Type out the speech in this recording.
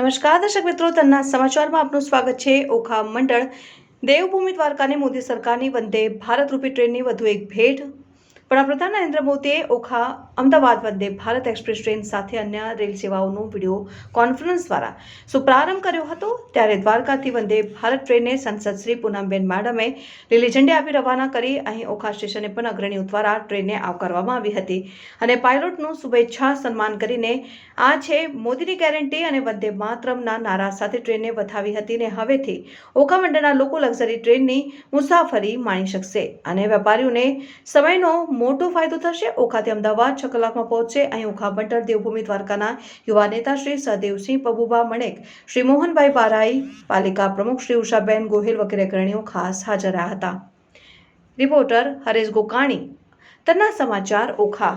નમસ્કાર દર્શક મિત્રો, તન્ના સમાચારમાં આપનું સ્વાગત છે। ઓખા મંડળ દેવભૂમિ દ્વારકાને મોદી સરકારની વંદે ભારત રૂપી ટ્રેનની વધુ એક ભેટ। વડાપ્રધાન નરેન્દ્ર મોદીએ ઓખા અમદાવાદ વંદે ભારત એક્સપ્રેસ ટ્રેન સાથે અન્ય રેલ સેવાઓનો વિડીયો કોન્ફરન્સ દ્વારા શુભારંભ કર્યો હતો। ત્યારે દ્વારકાથી વંદે ભારત ટ્રેનને સાંસદ શ્રી પૂનમબેન માડમે લીલી ઝંડી આપી રવાના કરી। અહીં ઓખા સ્ટેશને પણ અગ્રણીઓ દ્વારા ટ્રેનને આવકારવામાં આવી હતી અને પાયલોટનું શુભેચ્છા સન્માન કરીને આ છે મોદીની ગેરંટી અને વંદે માતરમના નારા સાથે ટ્રેનને વધાવી હતી ને હવેથી ઓખા મંડળના લોકો લક્ઝરી ટ્રેનની મુસાફરી માણી શકશે અને વેપારીઓને સમયનો મોટો ફાયદો થશે। ઓખાથી અમદાવાદ 6 કલાકમાં પહોંચશે। અહીં ઓખા મંડળ દેવભૂમિ દ્વારકાના યુવા નેતા શ્રી સહદેવસિંહ પબુભા મણેક, શ્રી મોહનભાઈ બારાઈ, પાલિકા પ્રમુખ શ્રી ઉષાબેન ગોહિલ વગેરે અગ્રણીઓ ખાસ હાજર રહ્યા હતા। રિપોર્ટર હરેશ ગોકાણી, તન્ના સમાચાર, ઓખા।